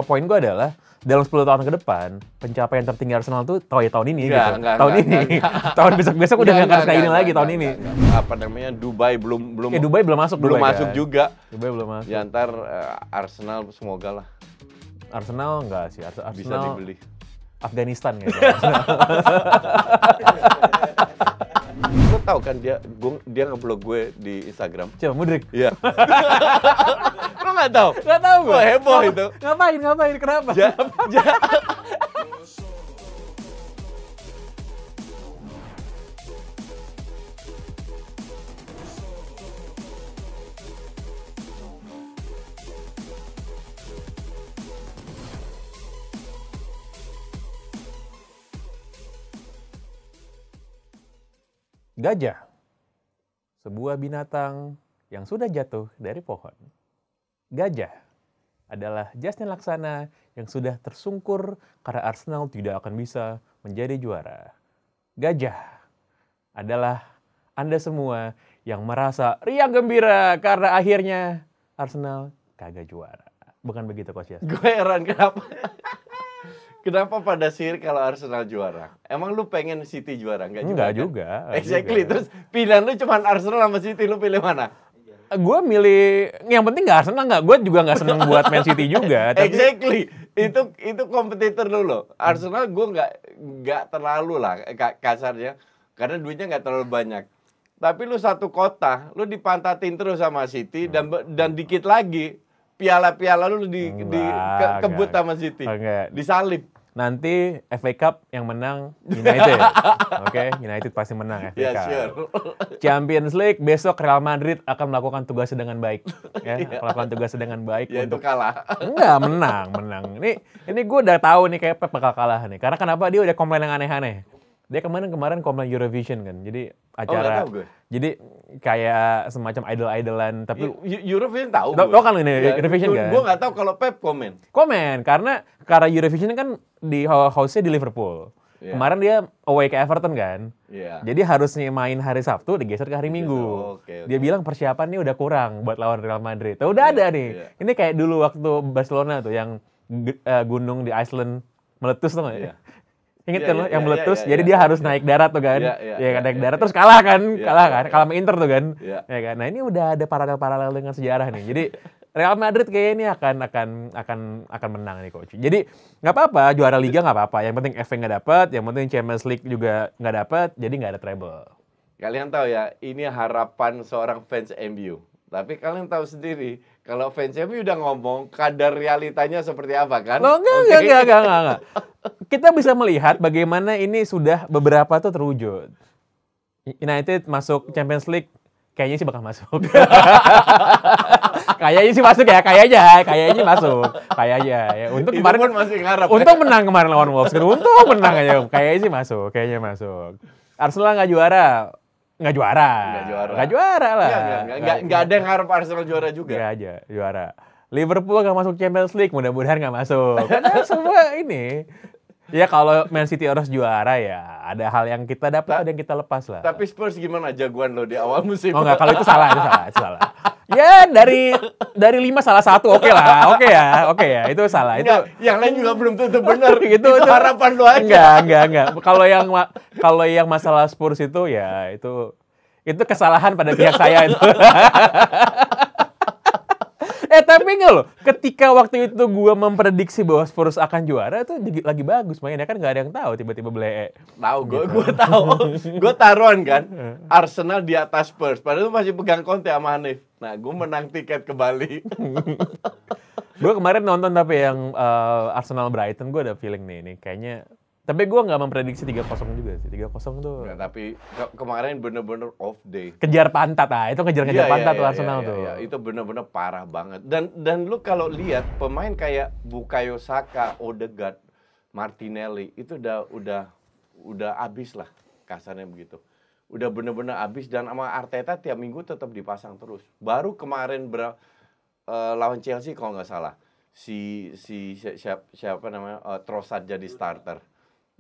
Poin gue adalah dalam 10 tahun ke depan pencapaian tertinggi Arsenal tuh tahun ini gitu. Tahun ini. Tahun besok-besok udah nggak akan kayak ini lagi tahun ini. Apa namanya, Dubai belum Dubai belum masuk. belum Dubai, masuk kan? juga. Dubai belum masuk. Ya ntar Arsenal semoga lah Arsenal enggak sih. Arsenal bisa dibeli. Afghanistan gitu. Lo tau kan dia ngeblok gue di Instagram. Coba Mudrik. Iya. Lo nggak tahu? Nggak tahu gue. Heboh itu. Ngapain? Kenapa? Gajah, sebuah binatang yang sudah jatuh dari pohon. Gajah adalah Justin Laksana yang sudah tersungkur karena Arsenal tidak akan bisa menjadi juara. Gajah adalah Anda semua yang merasa riang gembira karena akhirnya Arsenal kagak juara. Bukan begitu, Coach Yas? Gue heran Kenapa pada sirik kalau Arsenal juara? Emang lu pengen City juara? Enggak juga. Exactly. Terus pilihan lu cuma Arsenal sama City, lu pilih mana? Gue milih, yang penting nggak Arsenal nggak. Gue juga nggak seneng buat Man City juga. Tapi... Exactly. Itu kompetitor lu loh. Arsenal gue nggak terlalu lah kasarnya, karena duitnya nggak terlalu banyak. Tapi lu satu kota, lu dipantatin terus sama City dan dikit lagi piala-piala lu kebut sama City. Disalib. Nanti FA Cup yang menang United. Oke, United pasti menang FA Cup. Sure. Champions League besok Real Madrid akan melakukan tugasnya dengan baik. Ya, melakukan tugasnya dengan baik untuk kalah. Enggak, menang. Ini gue udah tahu nih kayak Pep bakal kalah nih. Karena kenapa dia udah komplain yang aneh-aneh. Dia kemarin komplain Eurovision kan. Jadi acara jadi kayak semacam idol-idolan tapi Eurovision tahu. Lo kan ini Eurovision kan. Gue nggak tahu kalau Pep komen karena Eurovision kan di house-nya di Liverpool. Yeah. Kemarin dia away ke Everton kan. Yeah. Jadi harusnya main hari Sabtu digeser ke hari Minggu. Okay. Dia bilang persiapannya udah kurang buat lawan Real Madrid. Tuh udah ada nih. Yeah. Ini kayak dulu waktu Barcelona tuh yang gunung di Iceland meletus tuh nggak? Yeah. Ingat kan lo yang meletus, jadi dia harus naik darat tuh kan, naik darat terus kalah kan sama Inter tuh kan, ya kan. Nah ini udah ada paralel dengan sejarah nih. Jadi Real Madrid kayaknya ini akan menang nih, Coach. Jadi nggak apa-apa juara Liga nggak apa-apa, yang penting FA nggak dapat, yang penting Champions League juga nggak dapat, jadi nggak ada treble. Kalian tahu ya, ini harapan seorang fans MU. Tapi kalian tahu sendiri, kalau fans MU udah ngomong, kadar realitanya seperti apa kan? Loh, enggak. Kita bisa melihat bagaimana ini sudah beberapa tuh terwujud. United masuk Champions League, kayaknya sih bakal masuk. Kayaknya sih masuk ya, kayaknya masuk. Kayaknya ya. Untuk kemarin pun masih ngarep. Untung menang kemarin lawan Wolves. Untung menang aja. Kayaknya sih masuk. Arsenal nggak juara lah. Nggak ada yang harap Arsenal juara juga. Nggak aja juara. Liverpool nggak masuk Champions League, mudah-mudahan nggak masuk. Karena semua ini. Ya kalau Man City harus juara ya ada hal yang kita dapat, ada yang kita lepas lah. Tapi Spurs gimana jagoan lo di awal musim? Oh nggak, kalau itu salah. Ya dari 5 salah 1 oke ya itu salah. Itu yang lain juga belum tentu benar. itu harapan lo aja. Enggak. Kalau yang masalah Spurs itu ya itu kesalahan pada pihak saya itu. Tapi enggak loh, ketika waktu itu gue memprediksi bahwa Spurs akan juara itu lagi bagus mainnya kan, nggak ada yang tahu tiba-tiba beli. Tahu gue tahu. Gue taruhan kan Arsenal di atas Spurs, padahal itu masih pegang Conte sama Hanif. Nah, gue menang tiket ke Bali. Gue kemarin nonton tapi yang Arsenal Brighton, gue ada feeling nih kayaknya. Tapi gue nggak memprediksi 3-0 juga sih. 3-0 tuh. Nggak, tapi kemarin bener-bener off day. Kejar pantat itu ngejar pantat tuh Arsenal tuh. Iya, itu bener-bener parah banget. Dan lu kalau lihat pemain kayak Bukayo Saka, Odegaard, Martinelli itu udah abis lah, kasarnya begitu. Udah bener-bener abis, dan sama Arteta tiap minggu tetap dipasang terus. Baru kemarin lawan Chelsea kalau nggak salah. Siapa namanya? Trossard jadi starter.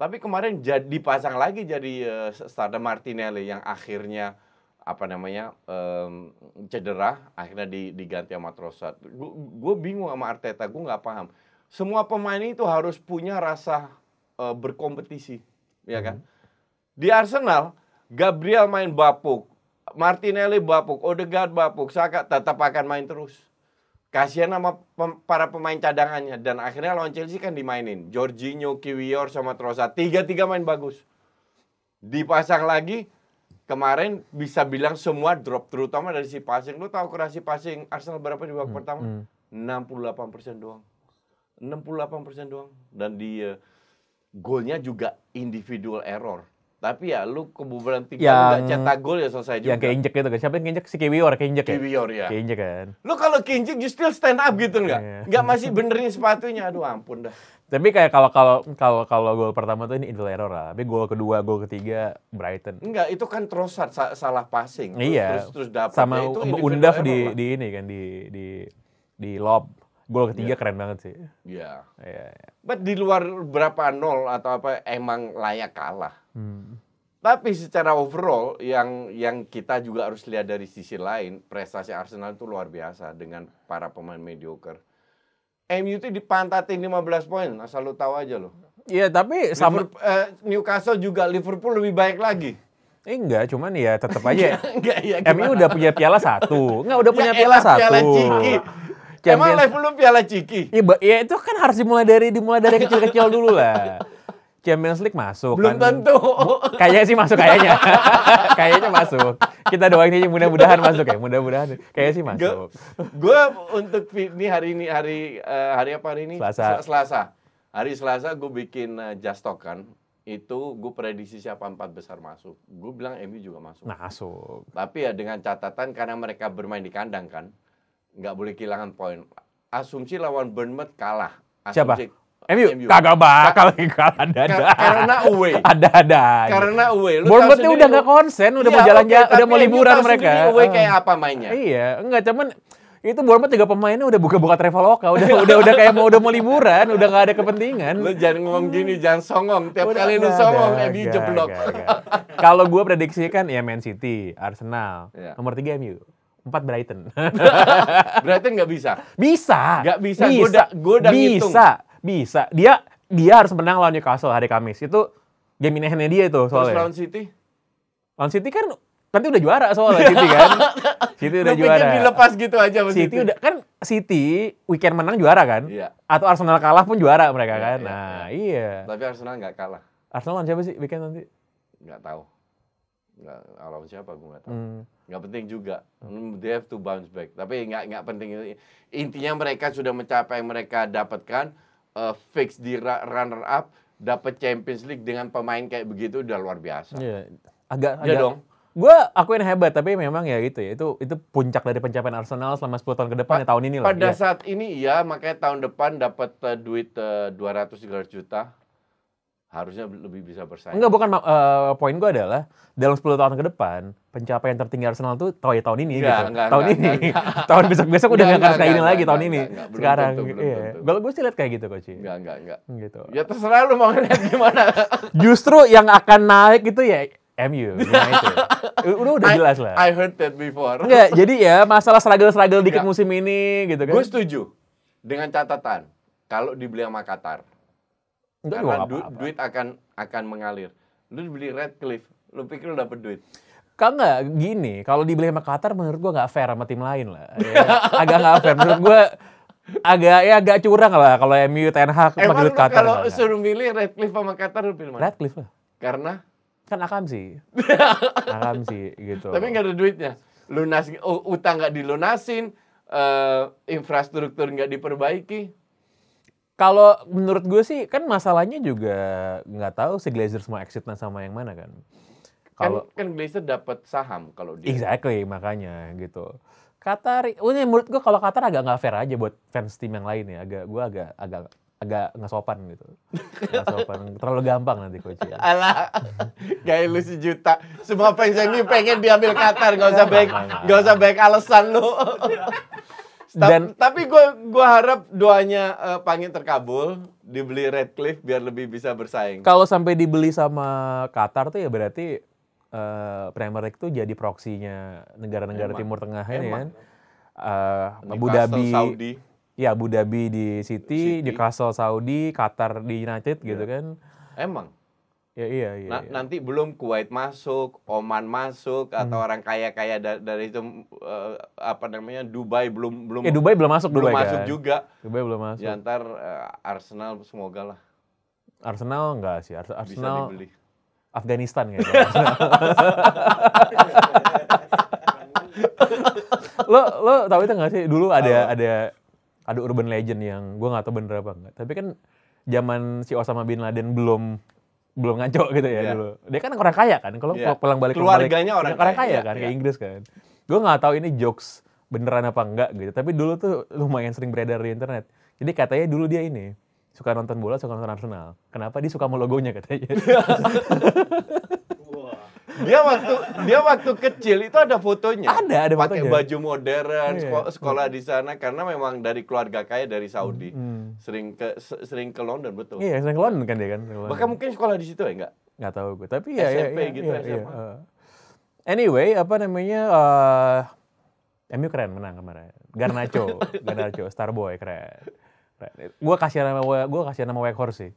Tapi kemarin dipasang lagi jadi starter Martinelli yang akhirnya cedera, akhirnya diganti sama Trossard. Gue bingung sama Arteta, gue nggak paham. semua pemain itu harus punya rasa berkompetisi, ya kan? Di Arsenal, Gabriel main bapuk, Martinelli bapuk, Odegaard bapuk, Saka tetap akan main terus. Kasihan sama para pemain cadangannya. Dan akhirnya lawan Chelsea kan dimainin. Jorginho, Kiwior, sama Trossard. Tiga-tiga main bagus. Dipasang lagi, kemarin bisa bilang semua drop. Terutama dari si passing. Lu tahu kurasi passing Arsenal berapa di babak pertama? 68% doang. 68% doang. Dan di golnya juga individual error. Tapi ya lu kebobolan 3 nggak cetak gol ya selesai juga. Yang keinjek gitu kan. Siapa yang keinjek? Si Kiwior keinjek ya? Kiwior ya. Keinjek kan. Lu kalau keinjek you still stand up gitu nggak? Nggak masih benerin sepatunya. Aduh ampun dah. Tapi kayak kalau gol pertama tuh ini individual error lah. Tapi gol kedua, gol ketiga Brighton. Enggak, itu kan Trossard salah passing. Terus dapat. Sama Undaf di ini kan di lob. Gol ketiga keren banget sih. Iya. Iya. But di luar berapa nol atau apa emang layak kalah. Tapi secara overall yang kita juga harus lihat dari sisi lain, prestasi Arsenal itu luar biasa dengan para pemain mediocre. MU itu dipantatin 15 poin, asal lu tahu aja loh. Iya, tapi sama Newcastle juga, Liverpool lebih baik lagi. Enggak, cuman ya tetap aja. Enggak, ya, MU udah punya piala 1. Enggak, udah punya piala 1. Piala Ciki. Emang level lu piala Ciki? Iya, itu kan harus dimulai dari kecil-kecil dulu lah. Champions League masuk. Belum kan? Tentu. Kayaknya sih masuk kayaknya. Kayaknya masuk. Kita doain aja mudah-mudahan masuk ya. Mudah-mudahan. Kayaknya sih masuk. Gue untuk hari ini apa hari ini? Selasa. Hari Selasa gue bikin Just Talk kan. Itu gue prediksi siapa 4 besar masuk. Gue bilang MU juga masuk. Masuk. Tapi ya dengan catatan karena mereka bermain di kandang kan. Nggak boleh kehilangan poin. Asumsi lawan Bournemouth kalah. Siapa? MU? Kagak bakal kalah. Karena away. Ada. Karena away. Bournemouth udah nggak konsen, udah mau jalan-jalan, udah mau liburan mereka. Away kayak apa mainnya? Iya, enggak cuman itu Bournemouth 3 pemainnya udah buka-buka Traveloka, udah kayak udah mau liburan, udah nggak ada kepentingan. Lu jangan ngomong gini, jangan songong. Tiap kali lu songong, MU jeblok. Kalau gue prediksikan ya Man City, Arsenal, nomor 3 MU. 4 Brighton. Brighton nggak bisa? Bisa. Nggak bisa. Gue udah ngitung. Bisa. Dia harus menang lawan Newcastle hari Kamis. Itu game in-hand-nya dia itu soalnya. Terus lawan City? Lawan City kan nanti udah juara soalnya City kan. City udah juara. Dilepas gitu aja City udah kan City weekend menang juara kan? Iya. Atau Arsenal kalah pun juara mereka kan. Iya. Tapi Arsenal nggak kalah. Arsenal lawan siapa sih weekend nanti? Nggak tahu. Nggak lawan siapa gue nggak tahu. Nggak penting juga. They have to bounce back. Tapi nggak penting. Intinya mereka sudah mencapai yang mereka dapatkan. Fix di runner up, dapat Champions League dengan pemain kayak begitu udah luar biasa. Iya. Agak dong. Gue akuin hebat, tapi memang ya gitu ya. Itu puncak dari pencapaian Arsenal selama 10 tahun ke depan ya tahun ini lah. Pada saat ini ya, makanya tahun depan dapat duit 200-300 juta. Harusnya lebih bisa bersaing. Enggak, bukan poin gue adalah dalam 10 tahun ke depan pencapaian tertinggi Arsenal tuh tahun ini gitu. Tahun ini. Tahun besok udah enggak kayak gini lagi tahun ini. Sekarang iya. Gue sih lihat kayak gitu Coach. Enggak. Gitu. Ya terserah lu mau lihat gimana. Justru yang akan naik itu ya MU. Udah jelas lah. I heard that before. Enggak, jadi ya masalah struggle dikit musim ini gitu kan. Gue setuju. Dengan catatan kalau dibeli sama Qatar. Karena duit akan mengalir. Lu beli Redcliffe, lu pikir lu dapet duit? Enggak, gini, kalau dibeli sama Qatar menurut gua nggak fair sama tim lain lah. Ya, agak nggak fair. Menurut gua agak curang lah kalau MU Ten Hag pakai duit Qatar. Kalau suruh milih Redcliffe sama Qatar lu pilih mana? Redcliffe lah. Karena? Kan Akam sih gitu. Tapi nggak ada duitnya. Utang nggak dilunasin, infrastruktur nggak diperbaiki. Kalau menurut gue sih kan masalahnya juga nggak tahu si Glazer semua exitnya sama yang mana kan. Kalau kan Glazer dapat saham kalau dia. Exactly, makanya gitu. Qatar, menurut gue kalau Qatar agak nggak fair aja buat fans tim yang lain ya. Agak nggak sopan gitu. Nggak sopan, terlalu gampang nanti Coach. Alah, kayak lu sejuta. Semua fans ini pengen diambil Qatar, nggak usah baik alasan lu. Tapi gue harap doanya Pangit terkabul, dibeli Redcliffe biar lebih bisa bersaing. Kalau sampai dibeli sama Qatar tuh ya berarti Premier League tuh jadi proksinya negara-negara Timur Tengah ini kan. Abu Dhabi, Saudi. Ya, Abu Dhabi di City, Newcastle Saudi, Qatar di United gitu kan. Emang? Ya iya. Nanti belum Kuwait masuk, Oman masuk, atau orang kaya-kaya dari itu Dubai belum Dubai belum masuk belum Dubai masuk kan? juga. Dubai belum masuk. Ya ntar Arsenal semoga lah. Arsenal enggak sih, Bisa Arsenal dibeli. Afghanistan gitu. lo tahu itu nggak sih? Dulu ada urban legend yang gue nggak tahu bener apa enggak. Tapi kan zaman si Osama bin Laden belum ngaco gitu ya dulu. Dia kan orang kaya kan. Kalau pulang balik keluarganya orang kaya kan, kayak Inggris kan. Gue nggak tahu ini jokes beneran apa enggak gitu. Tapi dulu tuh lumayan sering beredar di internet. Jadi katanya dulu dia ini suka nonton bola, suka nonton Arsenal. Kenapa? Dia suka sama logonya katanya. Dia waktu kecil itu ada fotonya. Ada pakai fotonya. Baju modern, sekolah di sana karena memang dari keluarga kaya dari Saudi. Sering ke London, betul. Iya, sering ke London kan dia kan. Bahkan mungkin sekolah di situ ya enggak? Nggak tahu gue. Tapi ya SMP gitu iya. SMA. Anyway, MU keren menang kemarin. Garnacho, Starboy keren. Gue kasih nama Weghorst sih.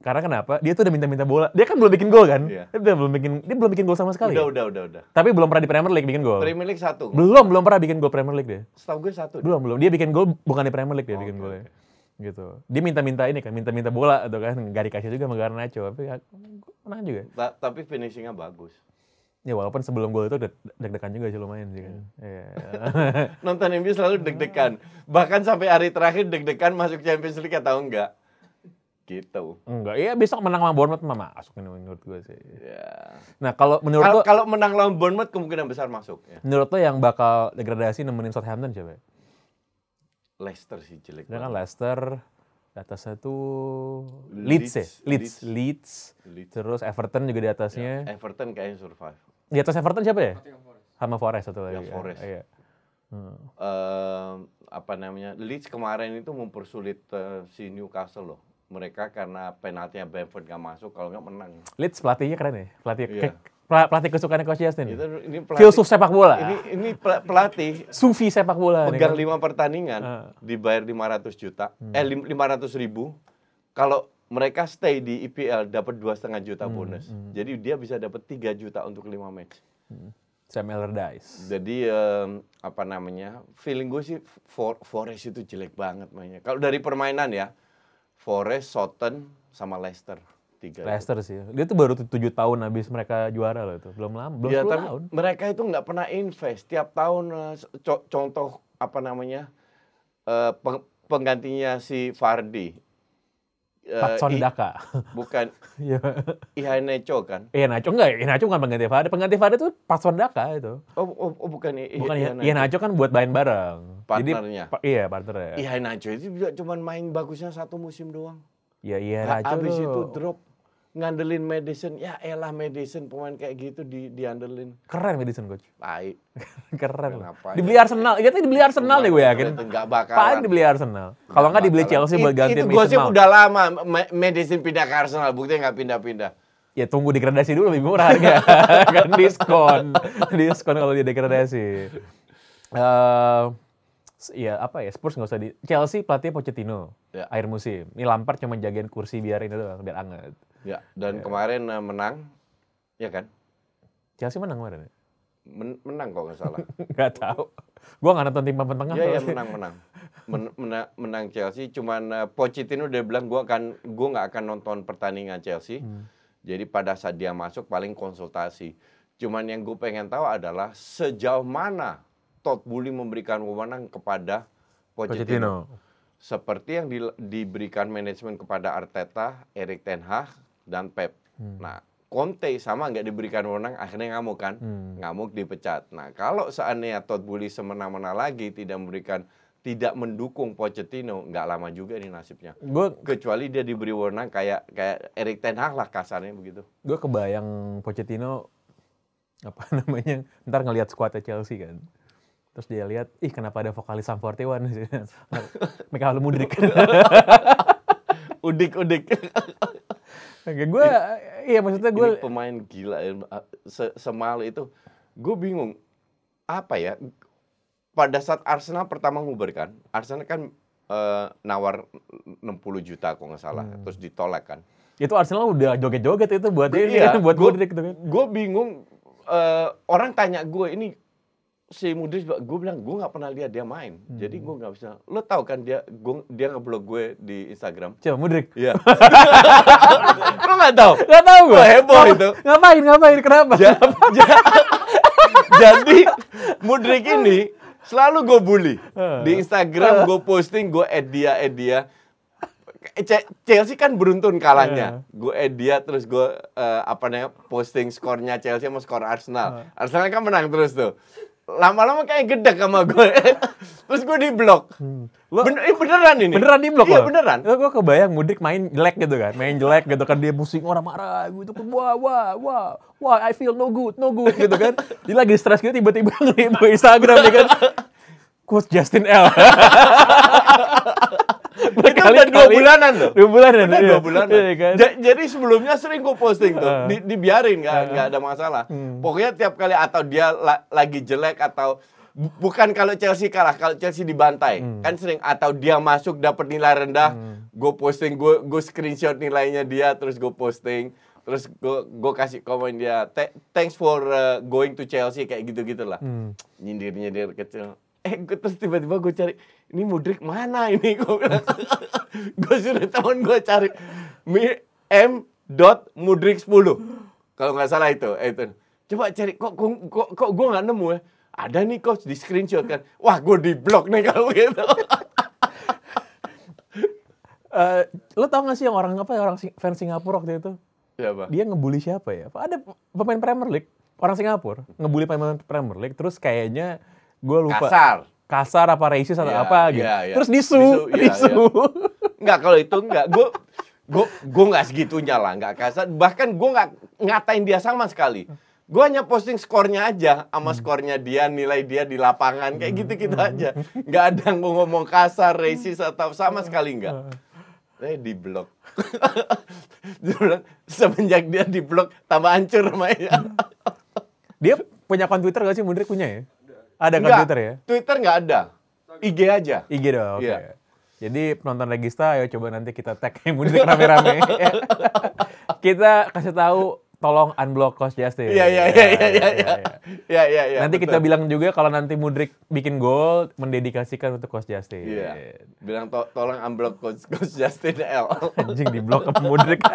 Karena kenapa? Dia tuh udah minta bola. Dia kan belum bikin gol kan? Iya. Dia belum bikin gol sama sekali. Udah. Tapi belum pernah di Premier League bikin gol. Premier League 1. Belum pernah bikin gol Premier League dia. Setahu gue 1. Belum. Dia bikin gol bukan di Premier League dia bikin golnya. Gitu. Dia minta ini kan, minta bola atau kan enggak dikasih juga sama Garnacho, tapi menang juga. Tapi finishingnya bagus. Ya walaupun sebelum gol itu deg-degan juga sih lumayan sih kan. Iya. Nonton MU selalu deg-degan. Bahkan sampai hari terakhir deg-degan masuk Champions League atau enggak. Gitu. Enggak, iya besok menang lawan Bournemouth masuk ini menurut gue sih. Ya. Nah, kalau menurut lo kalau menang lawan Bournemouth kemungkinan besar masuk ya. Menurut lo yang bakal degradasi nemenin Southampton siapa? Leicester sih jelek. Dia kan Leicester, di atasnya tuh Leeds. Terus Everton juga di atasnya. Ya, Everton kayaknya survive. Di atas Everton siapa ya? Sama Forest satu lagi. Ya, Forest. Iya. Leeds kemarin itu mempersulit si Newcastle loh. Mereka karena penaltinya Bamford gak masuk, kalau nggak menang. Leeds pelatihnya keren ya, pelatih kesukaannya Coach Justin. Ini filsuf sepak bola. Ini pelatih. Sufi sepak bola. Pegang 5 pertandingan, dibayar 500 juta, 500 ribu. Kalau mereka stay di IPL dapat 2,5 juta bonus. Jadi dia bisa dapat 3 juta untuk 5 match. Sam Allardyce. Jadi feeling gue sih Forest itu jelek banget mainnya. Kalau dari permainan ya, Forest, Southampton, sama Leicester. 3 Leicester sih. Dia tuh baru 7 tahun habis mereka juara loh itu. Belum 10 tahun. Mereka itu nggak pernah invest. Tiap tahun contoh penggantinya si Vardy. Patson Daka. Bukan. Iheanacho kan? Iheanacho bukan pengganti Vardy. Pengganti Vardy itu Patson Daka itu. Oh bukan Iheanacho kan buat main bareng. Partnernya. Iya, partnernya. Iheanacho itu cuma main bagusnya 1 musim doang. Ya Iheanacho habis itu drop. Ngandelin Madison. Ya elah Madison pemain kayak gitu diandelin. Keren Madison coach. Baik. Keren. Dibeli Arsenal. Dia tuh dibeli Arsenal deh gue yakin. Enggak bakalan. Paling dibeli Arsenal. Kalau nggak dibeli Chelsea buat gantiin Mason Mount. Itu gosip udah lama Madison pindah ke Arsenal. Buktinya nggak pindah-pindah. Ya tunggu degradasi dulu lebih murah harga. Kan diskon kalau dia degradasi. Spurs nggak usah Chelsea pelatih Pochettino. Ya. Akhir musim. Ini Lampard cuma jagain kursi biar anget. Ya, dan kemarin menang, ya kan? Chelsea menang kemarin ya? Menang kok nggak salah. Nggak tahu. Gua nggak nonton tim papan tengah. Iya, menang Chelsea. Cuman Pochettino udah bilang gua nggak akan nonton pertandingan Chelsea. Jadi pada saat dia masuk paling konsultasi. Cuman yang gue pengen tahu adalah sejauh mana Todd Boehly memberikan wewenang kepada Pochettino. Seperti yang diberikan manajemen kepada Arteta, Erik ten Hag, dan Pep. Nah, Conte sama nggak diberikan wewenang, akhirnya ngamuk kan? Ngamuk dipecat. Nah, kalau seandainya Todd Boehly semena-mena lagi tidak mendukung Pochettino, nggak lama juga nih nasibnya. Kecuali dia diberi wewenang kayak Erik ten Hag lah kasarnya begitu. Gue kebayang Pochettino ntar ngelihat skuadnya Chelsea kan. Terus dia lihat, kenapa ada vokalis Sum 41 Michael Mudryk. Udik. Maksudnya gue ini pemain gila ya. Semalu itu gue bingung apa ya, pada saat Arsenal pertama ngubar kan, Arsenal kan nawar 60 juta kok nggak salah, terus ditolak kan. Itu Arsenal udah joget-joget itu buat ini kan, buat Mudryk gitu kan. Gue bingung, orang tanya gue ini si Mudryk, gue bilang gue nggak pernah lihat dia main, jadi gue nggak bisa. Lo tahu kan dia ngeblok gue di Instagram. Coba Mudryk. Iya. Lo nggak tahu? Nggak tahu gue. Heboh itu. Ngapain? Kenapa? Jadi Mudryk ini selalu gue bully di Instagram, gue posting, gue add dia. Chelsea kan beruntun kalahnya. Gue add dia, terus gue posting skornya Chelsea sama skor Arsenal. Arsenal kan menang terus tuh. Lama-lama kayak gedek sama gue. Terus gue di-blok. Beneran ini. Beneran di-blok? Iya, beneran. Gue kebayang Mudryk main jelek gitu kan. Dia pusing, orang marah gitu kan. Wah, I feel no good gitu kan. Dia lagi stres gitu, tiba-tiba nge-live Instagram ya kan. Coach Justin L. Itu udah 2 bulanan loh. 2 bulanan. Udah 2 bulanan. Iya, kan? Jadi sebelumnya sering gue posting tuh, dibiarin, nggak ada masalah. Pokoknya tiap kali atau dia lagi jelek atau bukan kalau Chelsea kalah, kalau Chelsea dibantai kan sering, atau dia masuk dapat nilai rendah, gue posting, gue screenshot nilainya dia, terus gue posting, terus gue kasih komen dia, thanks for going to Chelsea, kayak gitu-gitulah. Nyindir kecil. Terus tiba-tiba gue cari, ini Mudryk mana ini? Gue bilang, gue suruh teman gue cari m.mudryk10. Kalau nggak salah itu. Coba cari, kok gue nggak nemu ya? Ada nih coach, di screenshot kan. Wah, gue di-blok nih kalau gitu. Lo tau gak sih yang orang fans Singapura waktu itu? Siapa? Dia ngebully siapa ya? Ada pemain Premier League, orang Singapura, ngebully pemain Premier League, terus kayaknya gue lupa. Kasar apa racist atau apa gitu. Terus disu. Enggak, kalau itu enggak. Gue nggak segitunya lah, nggak kasar. Bahkan gue nggak ngatain dia sama sekali. Gue hanya posting skornya aja, sama skornya dia, nilai dia di lapangan, kayak gitu-gitu aja. Nggak ada ngomong kasar, racist atau sama sekali nggak. Di-blok. Semenjak dia di-blok, tambah hancur namanya. Dia punya akun Twitter nggak sih? Mudryk punya ya? Ada kan Twitter ya? Twitter nggak ada. IG aja. IG doang, oke. Yeah. Jadi penonton Regista, ayo coba nanti kita tag Mudryk rame-rame. Kita kasih tahu, tolong unblock Coach Justin. Iya. Nanti kita bilang juga kalau nanti Mudryk bikin gol, mendedikasikan untuk Coach Justin. Iya. Bilang tolong unblock Coach Justin L. Anjing di-block ke Mudryk.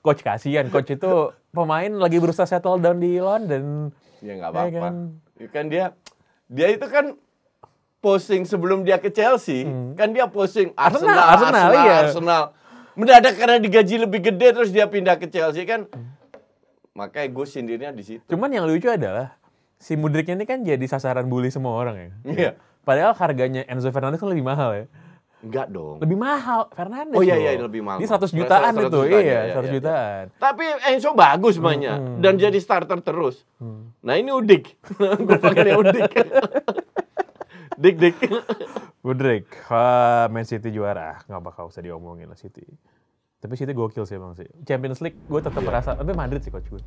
Coach kasihan, Coach itu pemain lagi berusaha settle down di London. Ya nggak apa-apa. Kan dia itu kan posting sebelum dia ke Chelsea, kan dia posting Arsenal. Mendadak karena digaji lebih gede terus dia pindah ke Chelsea kan. Makanya gue sindirnya di situ. Cuman yang lucu adalah si Mudryknya ini kan jadi sasaran bully semua orang ya. Iya. Padahal harganya Enzo Fernandez kan lebih mahal ya. Enggak dong. Lebih mahal Fernandes. Oh iya lebih mahal. Ini 100 jutaan itu. Iya, 100 jutaan. Tapi Enzo bagus mainnya dan jadi starter terus. Nah, ini Udik. Gue pakainya Udik. Dik. Mudryk, Man City juara. Nggak bakal usah diomongin lah City. Tapi City gokil sih emang sih. Champions League gue tetap merasa, tapi Madrid sih coach gue.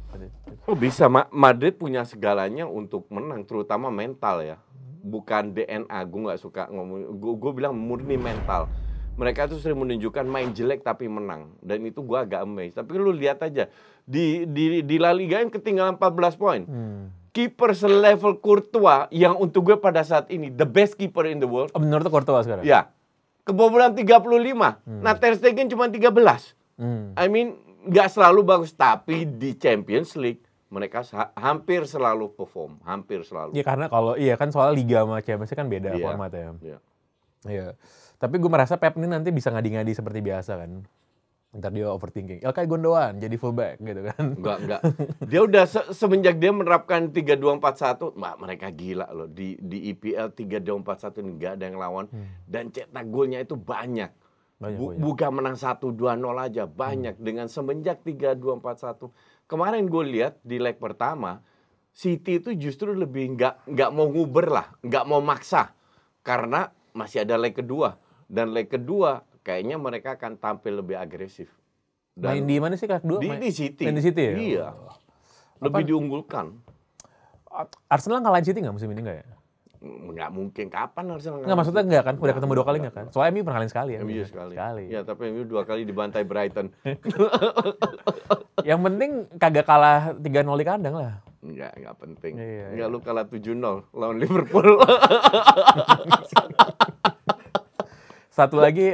Oh bisa, Madrid punya segalanya untuk menang, terutama mental ya. Bukan DNA, gue nggak suka ngomong. Gue bilang murni mental. Mereka tuh sering menunjukkan main jelek tapi menang. Dan itu gue agak amazed. Tapi lu lihat aja, di La Liga yang ketinggalan 14 poin. Kiper selevel Courtois yang untuk gue pada saat ini the best keeper in the world. Oh, menurut Courtois sekarang? Ya. Kebobolan 35. Nah, Ter Stegen cuma 13. I mean, nggak selalu bagus, tapi di Champions League mereka hampir selalu perform, hampir selalu. Iya, karena kalau kan soal Liga sama Champions League kan beda formatnya. Iya. Tapi gue merasa Pep ini nanti bisa ngadi-ngadi seperti biasa kan. Ntar dia overthinking. Ilkay Gundogan jadi fullback gitu kan. Enggak. Dia udah semenjak dia menerapkan 3-2-4-1, mereka gila loh. Di EPL 3-2-4-1 ini enggak ada yang lawan. Dan cetak golnya itu banyak. Bukan menang 1-2-0 aja, banyak. Dengan semenjak 3-2-4-1. Kemarin gue lihat di leg pertama, City itu justru lebih enggak mau nguber lah, enggak mau maksa. Karena masih ada leg kedua. Dan leg kedua kayaknya mereka akan tampil lebih agresif. Main di mana sih Kak? Di City. Main di City ya? Iya. Lebih diunggulkan. Arsenal ngalahin City nggak musim ini nggak ya? Nggak mungkin, kapan Arsenal? Nggak, maksudnya nggak kan? Udah ketemu 2 kali nggak kan? Soalnya MU pernah kali sekali ya. MU sekali. Ya, tapi MU 2 kali dibantai Brighton. Yang penting kagak kalah 3-0 di kandang lah. Nggak penting. Iya. Lu kalah 7-0 lawan Liverpool. Satu lagi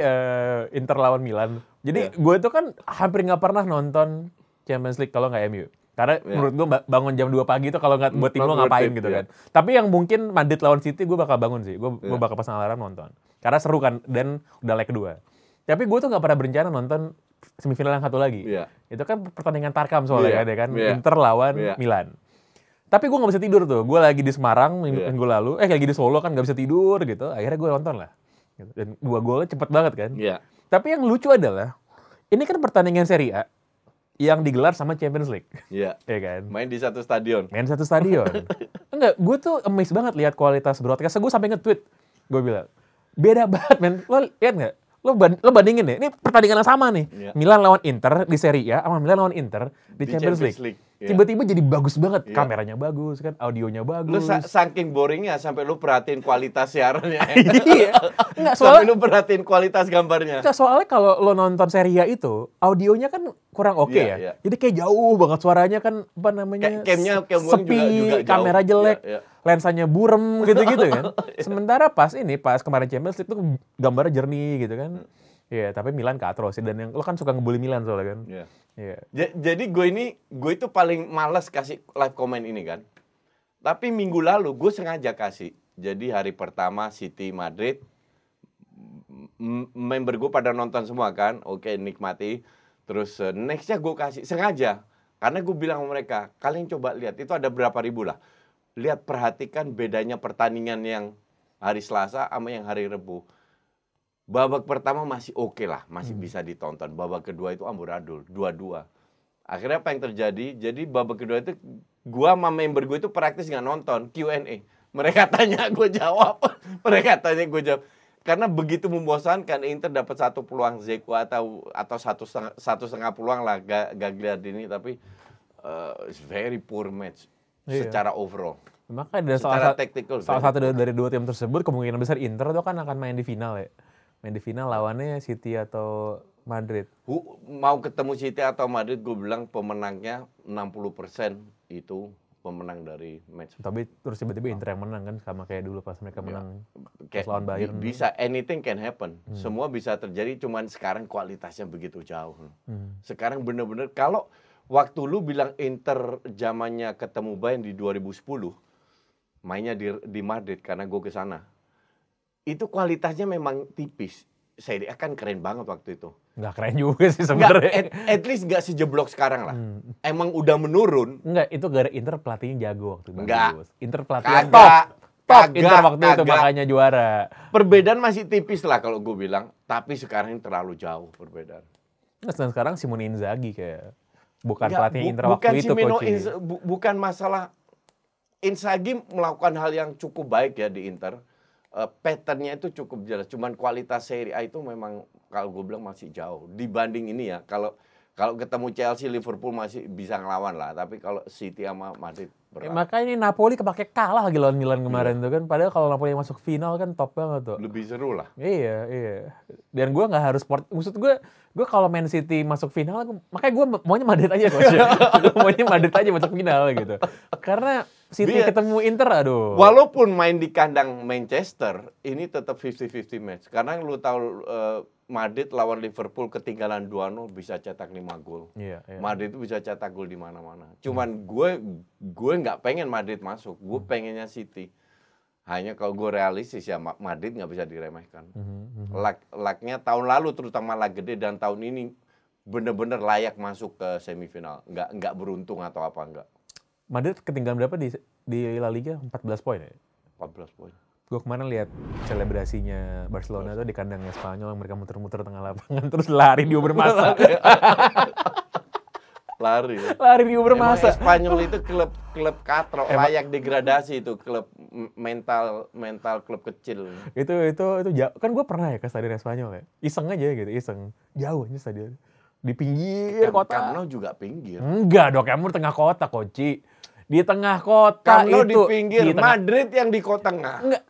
Inter lawan Milan. Jadi gue tuh kan hampir nggak pernah nonton Champions League kalau nggak MU. Karena menurut gue bangun jam 2 pagi itu kalau nggak buat tim lo ngapain gitu kan. Tapi yang mungkin Madrid lawan City gue bakal bangun sih. Gue bakal pasang alarm nonton. Karena seru kan dan udah leg kedua. Tapi gue tuh nggak pernah berencana nonton semifinal yang satu lagi. Itu kan pertandingan Tarkam soalnya kan. Inter lawan Milan. Tapi gue nggak bisa tidur tuh. Gue lagi di Semarang minggu lalu. Lagi di Solo kan nggak bisa tidur gitu. Akhirnya gue nonton lah. Dan 2 golnya cepet banget kan. Tapi yang lucu adalah ini kan pertandingan Serie A yang digelar sama Champions League. Iya. Ya kan? Main di satu stadion. Enggak, gue tuh amazed banget lihat kualitas broadcast. Gue sampai nge-tweet. Gue bilang, beda banget men. Lo lihat nggak? Lo bandingin deh. Ini pertandingan yang sama nih. Milan lawan Inter di Serie A sama Milan lawan Inter di Champions League. Tiba-tiba jadi bagus banget. Kameranya bagus kan, audionya bagus. Lu saking boringnya sampai lu perhatiin kualitas siarannya. Iya. Enggak, sampai lu perhatiin kualitas gambarnya. Soalnya kalau lo nonton Serie A itu, audionya kan kurang oke ya. Jadi kayak jauh banget suaranya kan, apa namanya, sepi, juga kamera jelek, lensanya burem gitu-gitu kan. Sementara pas kemarin Champions League itu gambarnya jernih gitu kan. Iya, tapi Milan katro sih, dan yang lo kan suka ngebully Milan soalnya kan. Iya. Jadi gue itu paling malas kasih live comment ini kan. Tapi minggu lalu gue sengaja kasih. Jadi hari pertama City Madrid, member gue pada nonton semua kan. Oke, nikmati. Terus nextnya gue kasih sengaja. Karena gue bilang sama mereka, kalian coba lihat, itu ada berapa ribu lah. Lihat, perhatikan bedanya pertandingan yang hari Selasa sama yang hari Rebu. Babak pertama masih oke lah, masih bisa ditonton. Babak kedua itu amburadul, 2-2. Akhirnya apa yang terjadi? Jadi babak kedua itu gua sama member gue itu praktis nggak nonton, Q&A. Mereka tanya, gue jawab. Mereka tanya, gue jawab. Karena begitu membosankan, Inter dapat 1 peluang Dzeko atau 1,5 peluang lah Gagliardini, tapi it's very poor match secara overall. Maka ada salah satu dari 2 tim tersebut kemungkinan besar Inter itu kan akan main di final ya. Main di final lawannya City atau Madrid. Mau ketemu City atau Madrid, gue bilang pemenangnya 60% itu pemenang dari match. Tapi terus tiba-tiba Inter yang menang kan, sama kayak dulu pas mereka menang pas lawan Bayern. Bisa, anything can happen. Semua bisa terjadi, cuman sekarang kualitasnya begitu jauh. Sekarang bener-bener, kalau waktu lu bilang Inter zamannya ketemu Bayern di 2010, mainnya di Madrid karena gue ke sana. Itu kualitasnya memang tipis. Serie A kan keren banget waktu itu. Nggak keren juga sih sebenarnya. At least nggak sejeblok sekarang lah. Emang udah menurun. Nggak, itu gara Inter pelatihnya jago waktu itu. Nggak. Inter pelatihnya top Inter waktu itu makanya juara. Perbedaan masih tipis lah kalau gue bilang. Tapi sekarang terlalu jauh perbedaan. Dan sekarang Simone Inzaghi kayak bukan pelatih Inter waktu itu. Bukan masalah. Inzaghi melakukan hal yang cukup baik ya di Inter. Patternnya itu cukup jelas. Cuman kualitas Serie A itu memang kalau gue bilang masih jauh. Dibanding ini ya, kalau ketemu Chelsea, Liverpool masih bisa ngelawan lah. Tapi kalau City sama Madrid berat. Makanya ini Napoli kepake kalah lagi lawan Milan kemarin tuh kan. Padahal kalau Napoli masuk final kan top banget tuh. Lebih seru lah. Iya. Dan gue nggak harus maksud gue kalau Man City masuk final, makanya gue maunya Madrid aja coach. Maunya Madrid aja masuk final gitu. Karena City ketemu Inter, aduh. Walaupun main di kandang Manchester, ini tetap 50-50 match. Karena lu tahu Madrid lawan Liverpool ketinggalan 2-0 bisa cetak 5 gol. Iya. Madrid itu bisa cetak gol di mana-mana. Cuman gue nggak pengen Madrid masuk. Gue pengennya City. Hanya kalau gue realistis ya Madrid nggak bisa diremehkan. Lucknya tahun lalu terutama lag gede, dan tahun ini bener-bener layak masuk ke semifinal. Nggak beruntung atau apa enggak. Madrid ketinggalan berapa di La Liga? 14 poin ya? 14 poin. Gue kemarin lihat selebrasinya Barcelona tuh di kandangnya Spanyol, mereka muter-muter tengah lapangan terus lari di Uber masa. Lari di Uber masa. Spanyol itu klub katro, layak degradasi itu, klub mental klub kecil. Itu jauh. Kan gue pernah ya ke stadion Spanyol ya. Iseng aja gitu, jauh aja stadion. Di pinggir kota. Camp Nou juga pinggir. Enggak dong, Camp Nou tengah kota, Koci. Di tengah kota Camp Nou itu. di pinggir, Madrid yang di kota tengah. Enggak,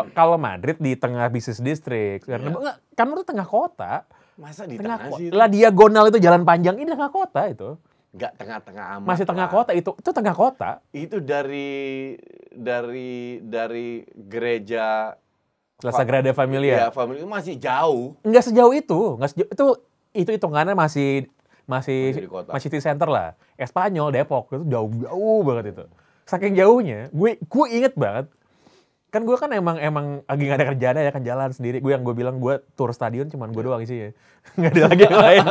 kalau Madrid di tengah business district. Karena enggak, Camp Nou itu tengah kota. Masa di tengah sih? Lah diagonal itu jalan panjang, ini tengah kota itu. Enggak tengah-tengah amat. Masih tengah kota itu tengah kota. Itu dari gereja La Sagrada Familia. Ya, Familia masih jauh. Enggak sejauh itu, itu hitungannya masih city center lah. Espanyol, Depok itu jauh banget itu. Saking jauhnya, gue inget banget. Kan gue kan emang lagi gak ada kerjaan ya kan jalan sendiri. Gue bilang gue tour stadion cuman gue doang isinya. Nggak ada lagi yang lain.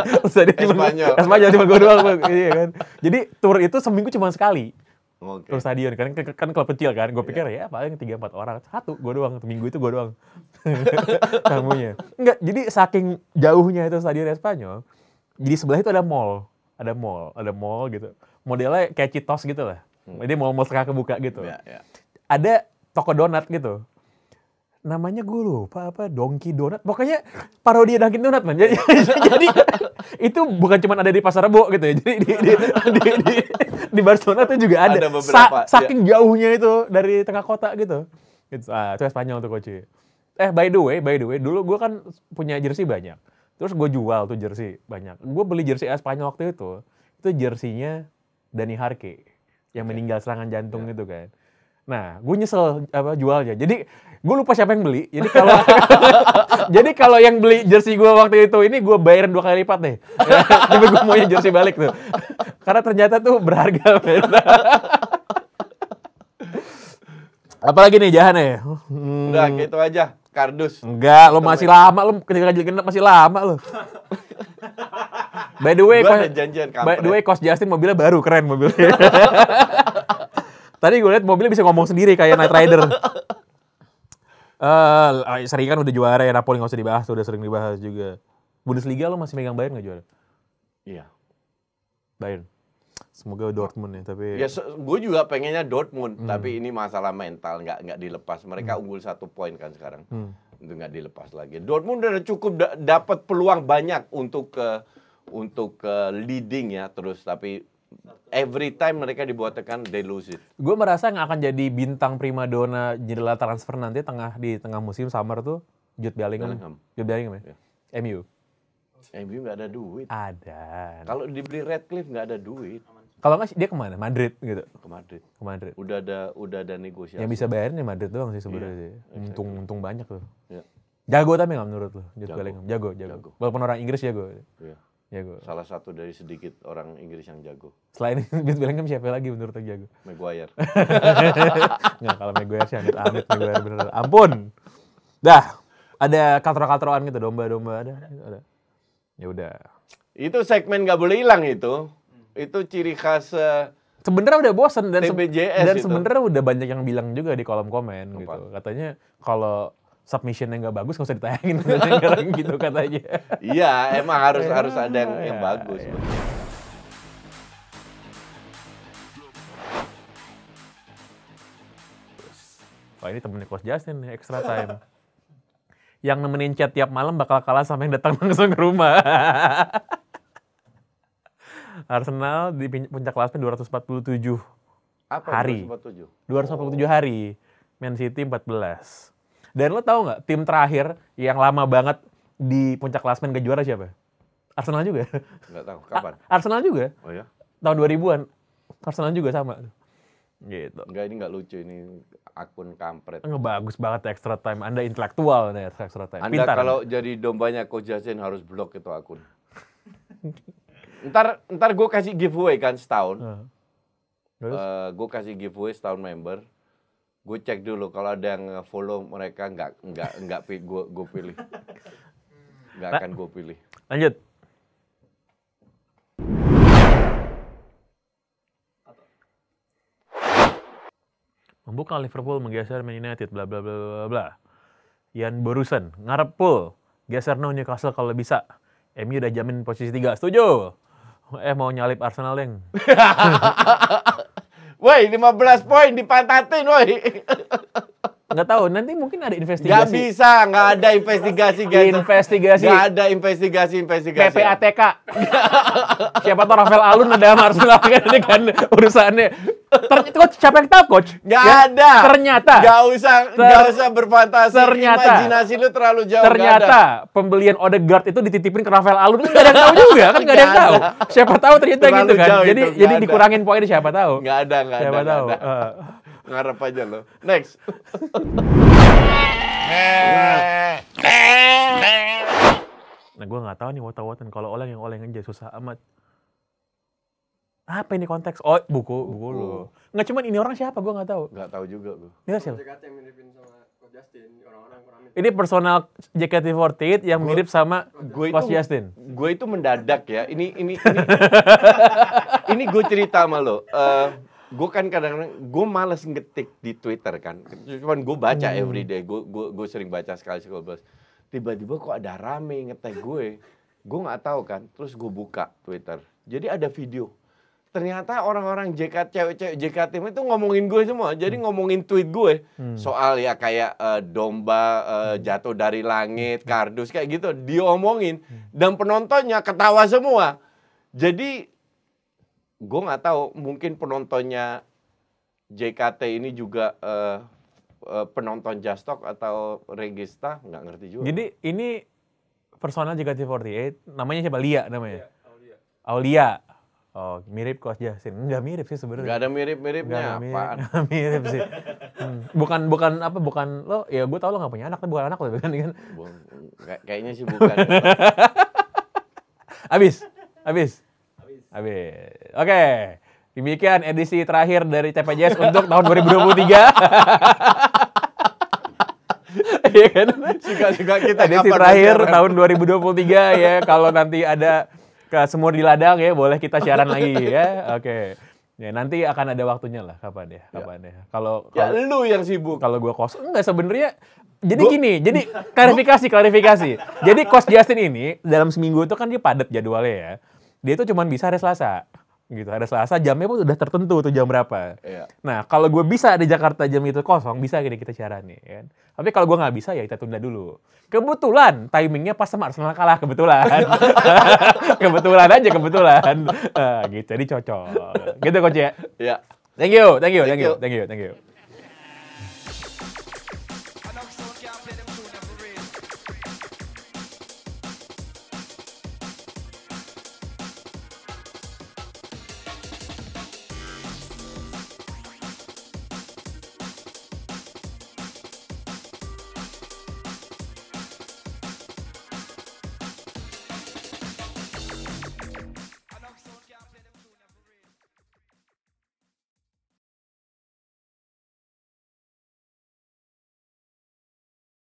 Espanyol cuma gue doang. Iya kan. Jadi tour itu seminggu cuma sekali. Okay. Tour stadion kan klub kecil kan. Gue pikir ya paling 3-4 orang. Satu gue doang. Minggu itu gue doang. Tamunya. Enggak, jadi saking jauhnya itu stadion Espanyol. Jadi sebelah itu ada mall gitu. Modelnya kayak Citos gitu lah. Jadi mall setengah kebuka gitu. Ya. Ada toko donat gitu. Namanya gue lupa apa, Donkey Donat. Pokoknya parodi Dunkin Donat man. Jadi itu bukan cuma ada di Pasar Rebo gitu ya. Jadi di Barcelona tuh juga ada. Saking jauhnya itu dari tengah kota gitu. Itu Espanyol tuh Coach. By the way, dulu gue kan punya jersey banyak. Terus gue jual tuh jersey banyak. Gue beli jersey Espanyol waktu itu. Itu jersinya Dani Jarque yang meninggal serangan jantung gitu kan. Nah, gue nyesel jualnya. Jadi gue lupa siapa yang beli. Jadi kalau yang beli jersey gue waktu itu ini gue bayarin 2 kali lipat deh. Tapi gue maunya jersey balik tuh. Karena ternyata tuh berharga. Apalagi nih Jahan ya? Udah gitu aja. Kardus. Enggak, lo masih lama, lo ketika genap masih lama lo. By the way, Coach Justin mobilnya baru, keren mobilnya. Tadi gue liat mobilnya bisa ngomong sendiri kayak Knight Rider. Seri kan udah juara ya, Napoli nggak usah dibahas, udah sering dibahas juga. Bundesliga lo masih megang Bayern nggak juara? Iya. Bayern. Semoga Dortmund ya, tapi... Ya, gue juga pengennya Dortmund, tapi ini masalah mental, nggak dilepas. Mereka unggul 1 poin kan sekarang. Itu nggak dilepas lagi. Dortmund udah cukup dapat peluang banyak untuk leading ya, terus. Tapi every time mereka dibuat tekan, they lose it. Gue merasa yang akan jadi bintang primadona jendela transfer nanti di tengah musim summer tuh, Jude Bellingham. Jude Bellingham ya? MU nggak ada duit. Ada. Kalau dibeli Redcliffe nggak ada duit. Kalau nggak dia kemana? Madrid gitu. Ke Madrid. Udah ada negosiasi. Yang bisa bayarin ya Madrid doang sih sebenarnya. Iya, untung banyak tuh. Iya. Jago tapi nggak menurut lo? Jude Bellingham. Jago. Walaupun orang Inggris jago. Iya. Jago. Salah satu dari sedikit orang Inggris yang jago. Selain Jude Bellingham siapa lagi menurut lo jago? Maguire. Nggak, kalau Maguire sih amit Maguire bener. Ampun. Dah, ada katro-katroan gitu, domba-domba ada. Ya udah. Itu segmen nggak boleh hilang itu. Itu ciri khas sebenarnya udah bosan dan sebenarnya udah banyak yang bilang juga di kolom komen gitu. Katanya kalau submissionnya nggak bagus nggak usah ditayangin gitu katanya. Iya, emang harus ada yang bagus. Ya. Wah, ini temennya Coach Justin nih, extra time. Yang nemenin chat tiap malam bakal kalah sama yang datang langsung ke rumah. Arsenal di puncak klasmen 247 hari. 247 hari. Man City 14. Dan lo tau nggak tim terakhir yang lama banget di puncak klasmen gak juara siapa? Arsenal juga. Nggak tahu kapan. Arsenal juga. Oh ya? Tahun 2000-an. Arsenal juga sama. Gitu. Enggak, ini nggak lucu, ini akun kampret. Bagus banget extra time. Anda intelektual nih extra time. Anda pintar, kalau jadi dombanya Coach Justin harus blok itu akun. Ntar gue kasih giveaway kan setahun. Gue kasih giveaway setahun member. Gue cek dulu kalau ada yang follow mereka nggak gue pilih. Nggak akan gue pilih. Lanjut. Membuka Liverpool menggeser Man United bla bla bla bla bla. Ian Borusan ngarep Pool geser Newcastle kalau bisa. MU udah jamin posisi 3. Setuju? Mau nyalip Arsenal, Deng. Woi, 15 poin dipatatin, woi. Nggak tahu, nanti mungkin ada investigasi. Nggak bisa, nggak ada investigasi. Nggak ada investigasi. PPATK. Siapa tahu Rafael Alun ada Arsenal kan, ini kan urusannya. Coach, siapa yang tahu, Coach? Nggak ya? ada. Ternyata. Nggak usah berfantasi. Ternyata. Imajinasi lu terlalu jauh. Ternyata pembelian Odegaard itu dititipin ke Rafael Alun. Nggak ada yang tahu juga, kan nggak ada yang tahu. Siapa tahu ternyata terlalu gitu kan. Jadi dikurangin poinnya siapa tahu. Nggak ada. Siapa tahu. Ngarep aja lo. Next. Nah, gue nggak tahu nih wot-wotan kalau oleng aja susah amat. Apa ini konteks? Oh, buku lo. Nggak cuman ini orang siapa? Gue nggak tahu. Nggak tahu juga gue. Ini siapa? Ini personal JKT48 yang mirip sama Coach Justin. Gue itu mendadak ya. Ini gue cerita sama lo. Gue kan kadang-kadang gue males ngetik di Twitter kan. Cuman gue baca everyday. Gue sering baca sekali. Tiba-tiba kok ada rame ngetek gue. Gue nggak tahu kan. Terus gue buka Twitter. Jadi ada video. Ternyata orang-orang cewek-cewek JKT itu ngomongin gue semua. Jadi ngomongin tweet gue. Soal ya kayak domba jatuh dari langit, kardus kayak gitu. Diomongin. Dan penontonnya ketawa semua. Jadi gue nggak tahu. Mungkin penontonnya JKT ini juga penonton Just Talk atau Regista. Nggak ngerti juga. Jadi ini personal JKT48. Namanya siapa? Lia namanya? Aulia. Oh, mirip Coach Justin. Enggak mirip sih sebenarnya. Enggak ada mirip-miripnya. Apaan? Mirip sih. Bukan lo, ya gue tau lo gak punya anak, bukan anak lo kan. Kayaknya sih bukan. Habis. Oke. Demikian edisi terakhir dari CPJS untuk tahun 2023. Iya kan? Suka kita edisi terakhir tahun 2023 ya. Kalau nanti ada semua di ladang ya, boleh kita siaran lagi ya. Oke. Ya nanti akan ada waktunya lah kapan ya. Kalau lu yang sibuk. Kalau gua kosong enggak sebenarnya. Jadi jadi klarifikasi. Jadi Coach Justin ini dalam seminggu itu kan dia padat jadwalnya ya. Dia itu cuma bisa hari Selasa. Gitu. Ada Selasa jamnya pun udah tertentu tuh jam berapa. Iya. Nah, kalau gue bisa di Jakarta jam itu kosong, bisa kita siaran nih kan. Tapi kalau gue nggak bisa ya kita tunda dulu. Kebetulan timingnya pas sama Arsenal kalah kebetulan. Kebetulan aja. Gitu, jadi cocok. Gitu Coach ya. Iya. Thank you.